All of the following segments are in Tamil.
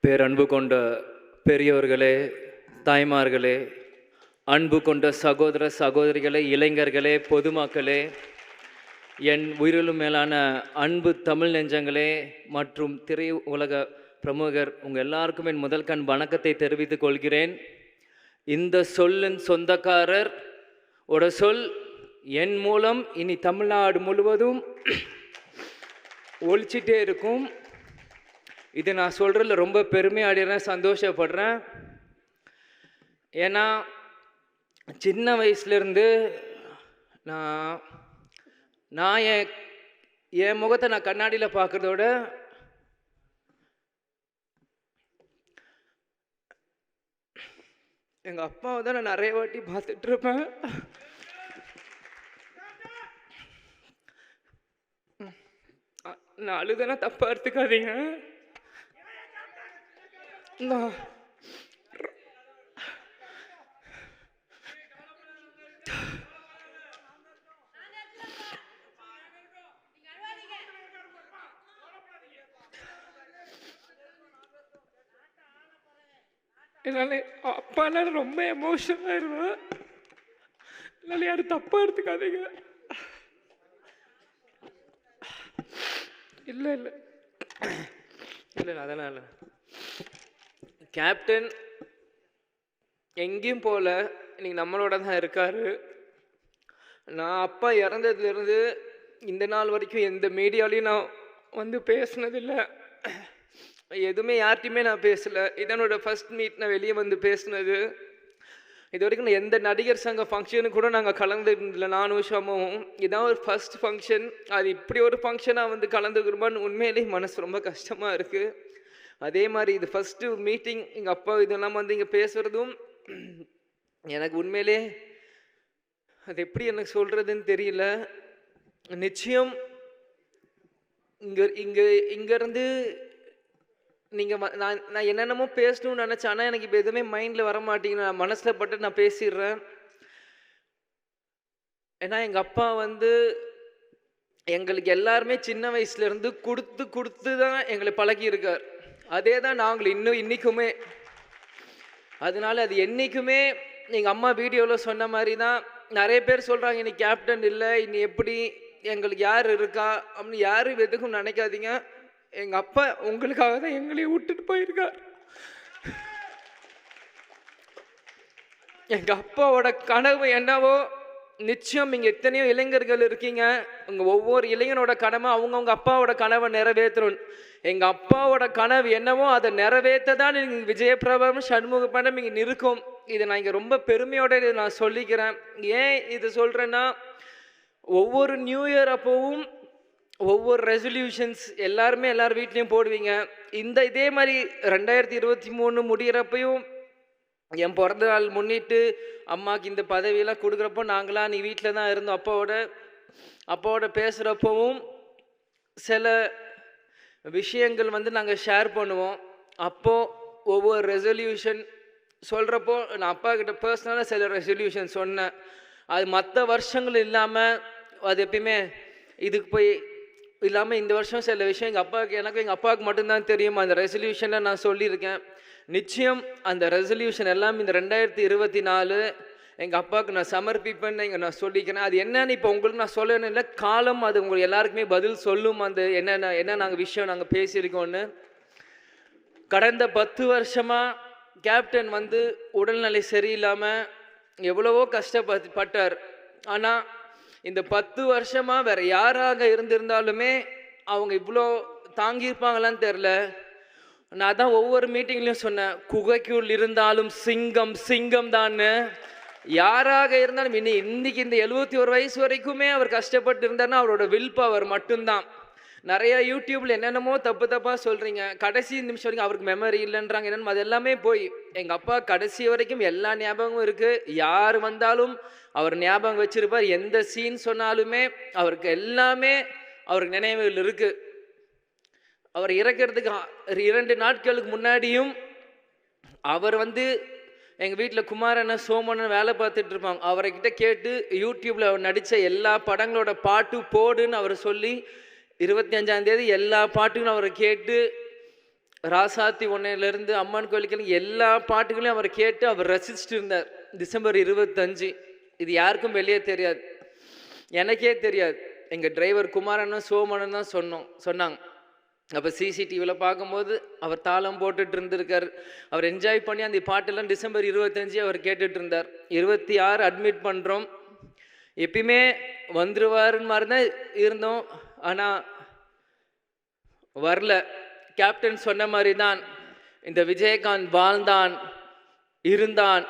பேரன்பு கொண்ட பெரியோர்களே, தாய்மார்களே, அன்பு கொண்ட சகோதர சகோதரிகளே, இளைஞர்களே, பொதுமக்களே, என் உயிரிலும் மேலான அன்பு தமிழ் நெஞ்சங்களே மற்றும் திரை உலக பிரமுகர் உங்கள் எல்லாருக்கும் என் முதல் கண் வணக்கத்தை தெரிவித்துக் கொள்கிறேன். இந்த சொல்லின் சொந்தக்காரர் ஒரு சொல் என் மூலம் இனி தமிழ்நாடு முழுவதும் ஒழிச்சிட்டே இருக்கும். இது நான் சொல்கிறதுல ரொம்ப பெருமையாடுறேன், சந்தோஷப்படுறேன். ஏன்னா சின்ன வயசுலேருந்து நான் என் முகத்தை நான் கண்ணாடியில் பார்க்குறதோட எங்கள் அப்பாவை தான் நான் நிறைய வாட்டி பார்த்துட்ருப்பேன். நான் அழுதுனா தப்பாக எடுத்துக்காதீங்க. என்னால் அப்பானால ரொம்ப எமோஷனல் ஆயிடுவேன். என்னால் யாரும் தப்பாக எடுத்துக்காதீங்க. இல்லை இல்லை இல்லை அதெல்லாம் இல்லை. கேப்டன் எங்கேயும் போகல, இன்னைக்கு நம்மளோட தான் இருக்கார். நான் அப்பா இறந்ததுலேருந்து இந்த நாள் வரைக்கும் எந்த மீடியாலையும் நான் வந்து பேசினதில்லை, எதுவுமே யார்கிட்டையுமே நான் பேசலை. இதனோட ஃபஸ்ட் மீட் நான் வெளியே வந்து பேசினது. இது வரைக்கும் நான் எந்த நடிகர் சங்க ஃபங்க்ஷனுக்கு கூட நாங்கள் கலந்துருந்தில்லை, நானும் ஷமும். இதான் ஒரு ஃபஸ்ட் ஃபங்க்ஷன். அது இப்படி ஒரு ஃபங்க்ஷனாக வந்து கலந்துக்கிறோமான்னு உண்மையிலேயே மனசு ரொம்ப கஷ்டமாக இருக்குது. அதே மாதிரி இது ஃபஸ்ட்டு மீட்டிங், எங்கள் அப்பா இதெல்லாம் வந்து இங்கே பேசுகிறதும் எனக்கு உண்மையிலே அது எப்படி எனக்கு சொல்கிறதுன்னு தெரியல. நிச்சயம் இங்கேருந்து நீங்கள் நான் என்னென்னமோ பேசணும்னு நினச்சேன், ஆனால் எனக்கு இப்போ எதுவுமே மைண்டில் வர மாட்டேங்குது. நான் மனசில் பட்டு நான் பேசிடுறேன். ஏன்னா எங்கள் அப்பா வந்து எங்களுக்கு எல்லாருமே சின்ன வயசுலேருந்து கொடுத்து தான் எங்களை பழகியிருக்கார். அதே தான் நாங்கள் இன்றைக்குமே. அதனால அது என்றைக்குமே எங்கள் அம்மா வீடியோவில் சொன்ன மாதிரி தான். நிறைய பேர் சொல்கிறாங்க இன்னைக்கு கேப்டன் இல்லை, இன்னி எப்படி எங்களுக்கு யார் இருக்கா அப்படின்னு. யாரும் எதுக்கும் நினைக்காதீங்க. எங்கள் அப்பா உங்களுக்காக தான் எங்களையும் விட்டுட்டு போயிருக்கார். எங்கள் அப்பாவோட கனவு என்னவோ நிச்சயம் இங்கே எத்தனையோ இளைஞர்கள் இருக்கீங்க. உங்கள் ஒவ்வொரு இளைஞனோட கனவை அவங்கவுங்க அப்பாவோட கனவை நிறைவேற்றணும். எங்கள் அப்பாவோட கனவு என்னவோ அதை நிறைவேற்ற தான் நீங்கள் விஜயபிரபம் சண்முக படம் இங்கே இருக்கும். இதை நான் இங்கே ரொம்ப பெருமையோட இதை நான் சொல்லிக்கிறேன். ஏன் இது சொல்கிறேன்னா, ஒவ்வொரு நியூ இயர் அப்போவும் ஒவ்வொரு ரெசல்யூஷன்ஸ் எல்லாருமே எல்லார் வீட்லேயும் போடுவீங்க. இதே மாதிரி 2023 முடிகிறப்பையும் என் பிறந்த நாள் முன்னிட்டு அம்மாவுக்கு இந்த பதவியெல்லாம் கொடுக்குறப்போ நாங்களாம் நீ வீட்டில் தான் இருந்தோம். அப்பாவோட பேசுகிறப்பவும் சில விஷயங்கள் வந்து நாங்கள் ஷேர் பண்ணுவோம். அப்போது ஒவ்வொரு ரெசல்யூஷன் சொல்கிறப்போ நான் அப்பா கிட்ட பர்சனலாக சில ரெசல்யூஷன் சொன்னேன். அது மற்ற வருஷங்கள் இல்லாமல் அது எப்பயுமே இதுக்கு போய் இல்லாமல் இந்த வருஷம் சில விஷயம் எங்கள் அப்பாவுக்கு மட்டும்தான் தெரியும். அந்த ரெசல்யூஷனை நான் சொல்லியிருக்கேன். நிச்சயம் அந்த ரெசல்யூஷன் எல்லாம் இந்த 2024 எங்கள் அப்பாவுக்கு நான் சமர்ப்பிப்பேன்னு நான் சொல்லிக்கிறேன். அது என்னன்னு இப்போ உங்களுக்கு நான் சொல்லணும் இல்லை, காலம் அது உங்களுக்கு எல்லாருக்குமே பதில் சொல்லும். அந்த என்ன நாங்கள் விஷயம் நாங்கள் பேசியிருக்கோன்னு. கடந்த 10 வருஷமாக கேப்டன் வந்து உடல்நிலை சரியில்லாமல் எவ்வளவோ கஷ்டப்பட்டார். ஆனால் இந்த 10 வருஷமாக வேறு யாராக இருந்திருந்தாலுமே அவங்க இவ்வளோ தாங்கியிருப்பாங்களான்னு தெரில. நான் தான் ஒவ்வொரு மீட்டிங்லையும் சொன்னேன், குகைக்குள் இருந்தாலும் சிங்கம் சிங்கம் தான்னு. யாராக இருந்தாலும் இன்னைக்கு இந்த 71 வயசு வரைக்குமே அவர் கஷ்டப்பட்டு இருந்தார்னா அவரோட வில் பவர் மட்டும்தான். நிறையா யூடியூப்பில் என்னென்னமோ தப்பாக சொல்கிறீங்க. கடைசி நிமிஷம் வரைக்கும் அவருக்கு மெமரி இல்லைன்றாங்க. என்னென்னு அது எல்லாமே போய் எங்கள் அப்பா கடைசி வரைக்கும் எல்லா ஞாபகமும் இருக்குது. யார் வந்தாலும் அவர் ஞாபகம் வச்சுருப்பார். எந்த சீன் சொன்னாலுமே அவருக்கு எல்லாமே அவருக்கு நினைவுகள் இருக்குது. அவர் இறக்கிறதுக்கு 2 நாட்களுக்கு முன்னாடியும் அவர் வந்து எங்கள் வீட்டில் குமாரண்ண சோமண்ணன் வேலை பார்த்துட்டு இருப்பாங்க. அவர்கிட்ட கேட்டு யூடியூப்பில் அவர் நடித்த எல்லா படங்களோட பாட்டு போடுன்னு அவர் சொல்லி 25ஆம் தேதி எல்லா பாட்டுக்கும் அவரை கேட்டு ராசாத்தி ஒன்னையிலேருந்து அம்மன் கோயிலுக்கு எல்லா பாட்டுகளையும் அவர் கேட்டு அவர் ரசிச்சுட்டு இருந்தார். டிசம்பர் 25 இது யாருக்கும் வெளியே தெரியாது, எனக்கே தெரியாது. எங்கள் டிரைவர் குமாரனும் சோமனும் தான் சொன்னாங்க. அப்போ சிசிடிவியில் பார்க்கும்போது அவர் தாளம் போட்டுட்டு இருந்திருக்கார். அவர் என்ஜாய் பண்ணி அந்த பாட்டெல்லாம் டிசம்பர் 25 அவர் கேட்டுட்டு இருந்தார். 26 அட்மிட் பண்ணுறோம். எப்பயுமே வந்துருவாருன்னு மாதிரி தான் இருந்தோம், ஆனால் வரல. கேப்டன் சொன்ன மாதிரி தான் இந்த விஜயகாந்த் வாழ்ந்தான், இருந்தான்,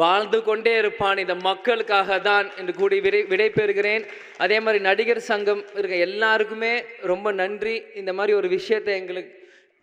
வாழ்ந்து கொண்டே இருப்பான் இந்த மக்களுக்காக தான் என்று கூடி விடை பெறுகிறேன். அதே மாதிரி நடிகர் சங்கம் இருக்க எல்லாருக்குமே ரொம்ப நன்றி. இந்த மாதிரி ஒரு விஷயத்தை எங்களுக்கு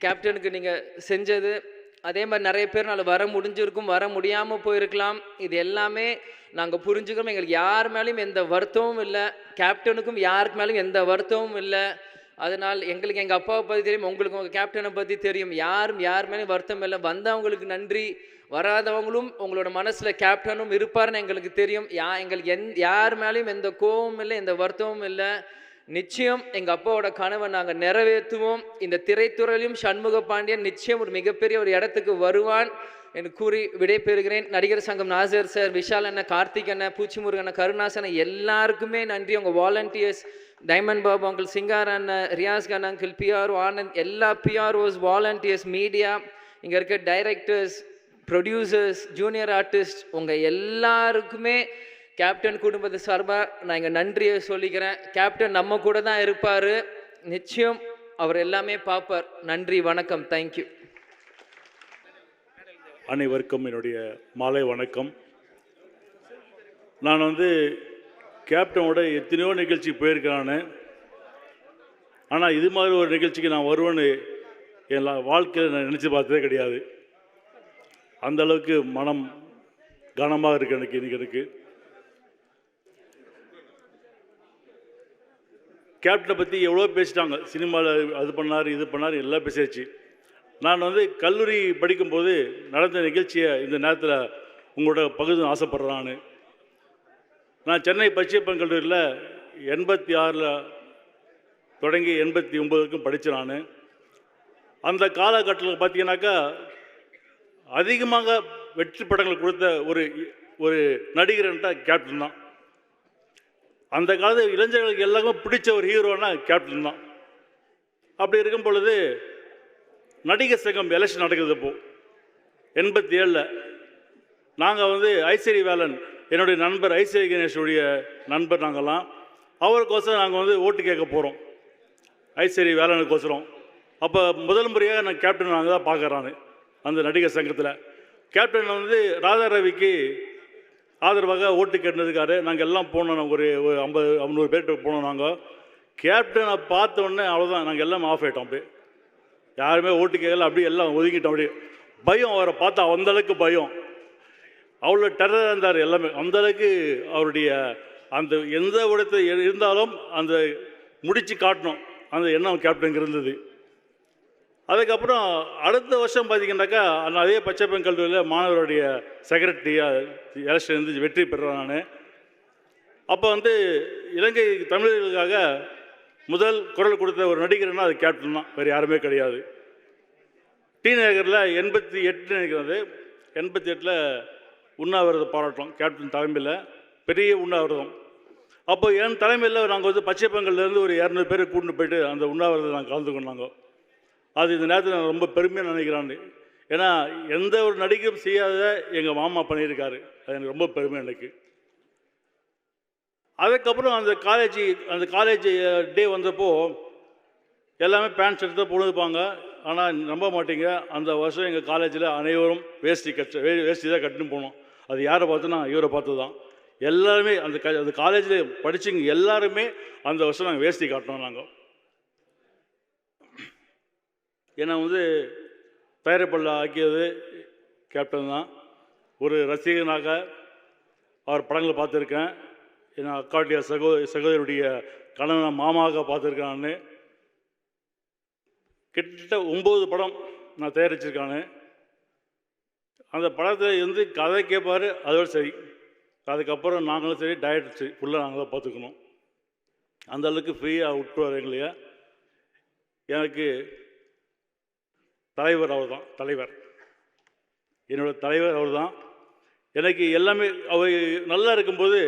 கேப்டனுக்கு நீங்கள் செஞ்சது. அதே மாதிரி நிறைய பேர் நாள் வர முடிஞ்சிருக்கும், வர முடியாமல் போயிருக்கலாம். இது எல்லாமே நாங்கள் புரிஞ்சுக்கிறோம். எங்களுக்கு யார் மேலேயும் எந்த வருத்தமும் இல்லை, கேப்டனுக்கும் யாருக்கு மேலேயும் எந்த வருத்தமும் இல்லை. அதனால் எங்களுக்கு எங்கள் அப்பாவை பற்றி தெரியும், உங்களுக்கு உங்கள் கேப்டனை பற்றி தெரியும். யார் மேலேயும் வருத்தம் இல்லை. வந்தவங்களுக்கு நன்றி, வராதவங்களும் உங்களோட மனசில் கேப்டனும் இருப்பார்னு எங்களுக்கு தெரியும். எங்களுக்கு யார் மேலேயும் எந்த கோபமும் இல்லை, எந்த வருத்தமும் இல்லை. நிச்சயம் எங்கள் அப்பாவோட கனவை நாங்கள் நிறைவேற்றுவோம். இந்த திரைத்துறையிலும் சண்முக பாண்டியன் நிச்சயம் ஒரு மிகப்பெரிய ஒரு இடத்துக்கு வருவான் என்று கூறி விடைபெறுகிறேன். நடிகர் சங்கம் நாசர் சார், விஷால் அண்ணன், கார்த்திக் அண்ணன், பூச்சிமுருகன் அண்ணன், கருணாசன் எல்லாருக்குமே நன்றி. உங்கள் volunteers diamond Babu uncle, Singar அண்ணன், ரியாஸ் கன் அங்கிள், பிஆர்ஓ ஆனந்த், எல்லா பிஆர்ஓஸ், வாலண்டியர்ஸ், மீடியா, இங்கே இருக்க டைரக்டர்ஸ், ப்ரொடியூசர்ஸ், ஜூனியர் ஆர்டிஸ்ட், உங்கள் எல்லாருக்குமே கேப்டன் குடும்பத்தை சார்பாக நான் இங்கே நன்றியை சொல்லிக்கிறேன். கேப்டன் நம்ம கூட தான் இருப்பார், நிச்சயம் அவர் எல்லாமே பார்ப்பார். நன்றி, வணக்கம், தேங்க்யூ. அனைவருக்கும் என்னுடைய மாலை வணக்கம். நான் கேப்டனோட எத்தனையோ நிகழ்ச்சி போயிருக்கிறானு, ஆனால் இது மாதிரி ஒரு நிகழ்ச்சிக்கு நான் வருவேன்னு என் வாழ்க்கையில் நான் நினச்சி பார்த்ததே கிடையாது. அந்தளவுக்கு மனம் கனமாக இருக்கு எனக்கு இன்றைக்கி. எனக்கு கேப்டனை பற்றி எவ்வளோ பேசிட்டாங்க, சினிமாவில் அது பண்ணார் இது பண்ணார் எல்லாம் பேசியாச்சு. நான் கல்லூரி படிக்கும்போது நடந்த நிகழ்ச்சியை இந்த நேரத்தில் உங்களோட பகுதி ஆசைப்படுறான்னு. நான் சென்னை பச்சையப்பன் கல்லூரியில் 86 தொடங்கி 89 வரைக்கும் படித்தேன். நான் அந்த காலகட்டத்தில் பார்த்தீங்கன்னாக்கா அதிகமாக வெற்றி படங்கள் கொடுத்த ஒரு நடிகர்ன்றா கேப்டன் தான். அந்த காலத்தில் இளைஞர்களுக்கு எல்லாருமே பிடிச்ச ஒரு ஹீரோனா கேப்டன் தான். அப்படி இருக்கும் பொழுது நடிகர் சங்கம் எலெக்ஷன் நடக்குது. இப்போது 87 நாங்கள் ஐஸ்வரி வேலன், என்னுடைய நண்பர் ஐஸ்வரி கணேஷுடைய நண்பர், நாங்கள்லாம் அவருக்கோசரம் நாங்கள் ஓட்டு கேட்க போகிறோம், ஐஸ்வரி வேலனுக்கோசரம். அப்போ முதல் முறையாக நான் கேப்டன் நாங்கள் தான் பார்க்குறான்னு அந்த நடிகர் சங்கத்தில். கேப்டன் ராதா ரவிக்கு ஆதரவாக ஓட்டு கேட்டுருக்காரு. நாங்கள் எல்லாம் போனோம், நாங்கள் ஒரு 50-100 பேர்கிட்ட போனோம். நாங்கள் கேப்டனை பார்த்த உடனே அவ்வளோதான், நாங்கள் எல்லாம் ஆஃப் ஆகிட்டோம். அப்படியே யாருமே ஓட்டு கேட்கல, அப்படியே எல்லாம் ஒதுக்கிட்டோம். அப்படியே பயம், அவரை பார்த்தா அந்தளவுக்கு பயம், அவ்வளோ டெரராக இருந்தார் எல்லாமே. அந்தளவுக்கு அவருடைய அந்த எந்த இடத்துல இருந்தாலும் அந்த முடித்து காட்டணும் அந்த எண்ணம் கேப்டனுக்கு இருந்தது. அதுக்கப்புறம் அடுத்த வருஷம் பார்த்தீங்கன்னாக்கா அதே பச்சைப்பன் கல்லூரியில் மாணவருடைய செக்ரட்டரியாக எலெக்ஷன் இருந்து வெற்றி பெறுறேன் நான். அப்போ இலங்கை தமிழர்களுக்காக முதல் குரல் கொடுத்த ஒரு நடிகர்னா அது கேப்டன் தான், வேறு யாருமே கிடையாது. டி நகரில் 88 நினைக்கிறது, 88 உண்ணாவிரத போராட்டம் கேப்டன் தலைமையில், பெரிய உண்ணாவிரதம். அப்போ என் தலைமையில் நாங்கள் பச்சைப்பங்கல்லேருந்து ஒரு 200 பேரை கூட்டிட்டு போயிட்டு அந்த உண்ணாவிரதம் நாங்கள் கலந்து கொண்டாங்க. அது இந்த நேரத்தில் நான் ரொம்ப பெருமையாக நினைக்கிறான். ஏன்னா எந்த ஒரு நடிகரும் செய்யாத எங்கள் மாமா பண்ணியிருக்காரு, அது எனக்கு ரொம்ப பெருமை எனக்கு. அதுக்கப்புறம் அந்த காலேஜ் டே வந்தப்போ எல்லாமே பேண்ட் ஷர்ட் தான் போட்டுப்பாங்க. ஆனால் நம்ப மாட்டீங்க, அந்த வருஷம் எங்கள் காலேஜில் அனைவரும் வேஷ்டி தான் கட்டின்னு போனோம். அது யாரை பார்த்தோன்னா இவரை பார்த்து தான். எல்லாருமே அந்த காலேஜில் படித்தவங்க எல்லாருமே அந்த வருஷம் நாங்கள் வேஷ்டி காட்டினோம். நாங்கள் ஏன்னா தயாரிப்பள்ள ஆக்கியது கேப்டன் தான். ஒரு ரசிகனாக அவர் படங்களை பார்த்துருக்கேன். ஏன்னா அக்காவுடைய சகோதரியுடைய கணவனை மாமாவாக பார்த்துருக்கேன். நான் கிட்டத்தட்ட 9 படம் நான் தயாரிச்சிருக்கானு. அந்த படத்தில் கதை கேட்பார், அதோடு சரி. அதுக்கப்புறம் நாங்களும் சரி, டயட் சரி, ஃபுல்லாக நாங்கள் தான் பார்த்துக்கணும். அந்தளவுக்கு ஃப்ரீயாக விட்டுருவார் எங்களைய. எனக்கு தலைவர் அவர் தான். தலைவர், என்னோடய தலைவர் அவர் தான். எனக்கு எல்லாமே அவர் நல்லா இருக்கும்போது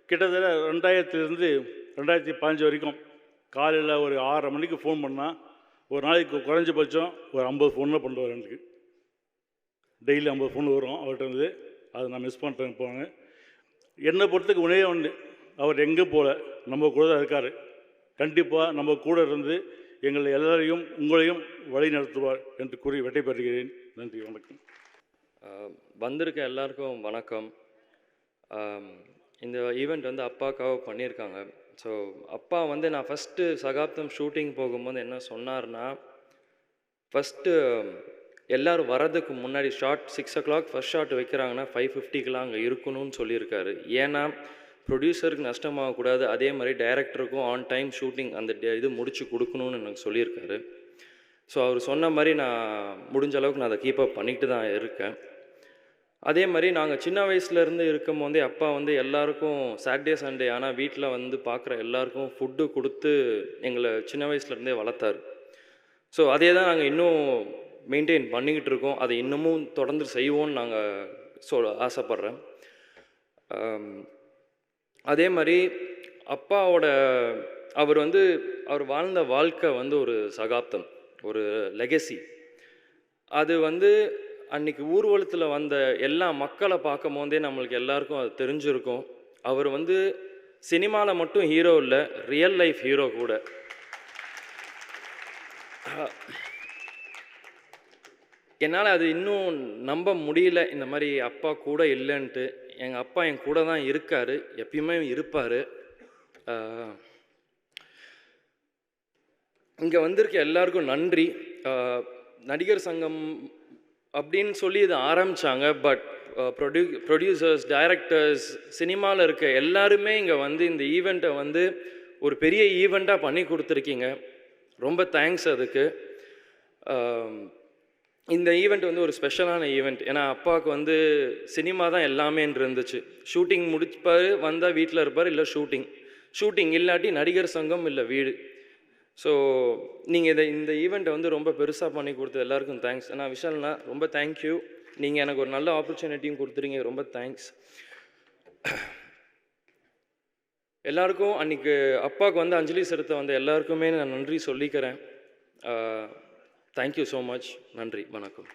கிட்டத்தட்ட 2000லேருந்து 2015 வரைக்கும் காலையில் ஒரு 6:30 மணிக்கு ஃபோன் பண்ணால் ஒரு நாளைக்கு குறைஞ்சபட்சம் ஒரு 50 ஃபோனில் பண்ணுவார். எனக்கு டெய்லி 50 ஃபோன் வரும் அவர்கிட்ட இருந்து. அதை நான் மிஸ் பண்ணுறேன் போங்க. என்னை பொறுத்துக்கு உணவே ஒன்று, அவர் எங்கே போகல, நம்ம கூட தான் இருக்கார். கண்டிப்பாக நம்ம கூட இருந்து எங்களை எல்லாரையும் உங்களையும் வழி நடத்துவார் என்று கூறி விடைபெறுகிறேன். நன்றி, வணக்கம். வந்திருக்க எல்லாருக்கும் வணக்கம். இந்த ஈவெண்ட் வந்து அப்பாவுக்காக பண்ணியிருக்காங்க. ஸோ அப்பா வந்து நான் ஃபஸ்ட்டு சகாப்தம் ஷூட்டிங் போகும்போது என்ன சொன்னார்னா, ஃபஸ்ட்டு எல்லோரும் வரதுக்கு முன்னாடி ஷார்ட் 6 o'clock ஃபஸ்ட் ஷாட் வைக்கிறாங்கன்னா 5:50க்கெலாம் அங்கே இருக்கணும்னு சொல்லியிருக்காரு. ஏன்னா ப்ரொடியூசருக்கு நஷ்டமாகக்கூடாது, அதே மாதிரி டைரக்டருக்கும் ஆன் டைம் ஷூட்டிங் அந்த இது முடிச்சு கொடுக்கணும்னு எனக்கு சொல்லியிருக்காரு. ஸோ அவர் சொன்ன மாதிரி நான் முடிஞ்ச அளவுக்கு நான் அதை கீப்பப் பண்ணிட்டு தான் இருக்கேன். அதே மாதிரி நாங்கள் சின்ன வயசுலேருந்து இருக்கும் போதே அப்பா வந்து எல்லாருக்கும் சாட்டர்டே சண்டே ஆனால் வீட்டில் வந்து பார்க்குற எல்லாருக்கும் ஃபுட்டு கொடுத்து எங்களை சின்ன வயசுலேருந்தே வளர்த்தாரு. ஸோ அதே தான் நாங்கள் இன்னும் மெயின்டைன் பண்ணிக்கிட்டு இருக்கோம். அதை இன்னமும் தொடர்ந்து செய்வோம்னு நாங்கள் ஆசைப்பட்றேன். அதே மாதிரி அவர் வாழ்ந்த வாழ்க்கை வந்து ஒரு சகாப்தம், ஒரு லெகசி. அது வந்து அன்றைக்கி ஊர்வலத்தில் வந்த எல்லா மக்களை பார்க்கும் போதே நம்மளுக்கு எல்லாருக்கும் அது தெரிஞ்சிருக்கும். அவர் வந்து சினிமாவில் மட்டும் ஹீரோ இல்லை, ரியல் லைஃப் ஹீரோ கூட. என்னால் அது இன்னும் நம்ப முடியல, இந்த மாதிரி அப்பா கூட இல்லைன்ட்டு. எங்கள் அப்பா என் கூட தான் இருக்கார், எப்பயுமே இருப்பார். இங்கே வந்திருக்க எல்லாருக்கும் நன்றி. நடிகர் சங்கம் அப்படின்னு சொல்லி இதை ஆரம்பித்தாங்க. பட் ப்ரொடியூசர்ஸ், டைரக்டர்ஸ், சினிமாவில் இருக்க எல்லாருமே இங்கே வந்து இந்த ஈவெண்ட்டை வந்து ஒரு பெரிய ஈவெண்ட்டாக பண்ணி கொடுத்துருக்கீங்க. ரொம்ப தேங்க்ஸ் அதுக்கு. இந்த ஈவெண்ட் வந்து ஒரு ஸ்பெஷலான ஈவெண்ட். ஏன்னா அப்பாவுக்கு வந்து சினிமா தான் எல்லாமேன்னு இருந்துச்சு. ஷூட்டிங் முடிப்பார், வந்தால் வீட்டில் இருப்பார், இல்லை ஷூட்டிங் இல்லாட்டி நடிகர் சங்கம், இல்லை வீடு. ஸோ நீங்கள் இந்த ஈவெண்ட்டை வந்து ரொம்ப பெருசாக பண்ணி கொடுத்தது எல்லாருக்கும் தேங்க்ஸ். ஆனால் விஷால்ண்ணா ரொம்ப தேங்க்யூ. நீங்கள் எனக்கு ஒரு நல்ல ஆப்பர்ச்சுனிட்டியும் கொடுத்துறீங்க, ரொம்ப தேங்க்ஸ். எல்லாருக்கும் அன்றைக்கி அப்பாவுக்கு வந்து அஞ்சலி செலுத்த வந்த எல்லாருக்குமே நான் நன்றி சொல்லிக்கிறேன். Thank you so much. நன்றி, வணக்கம்.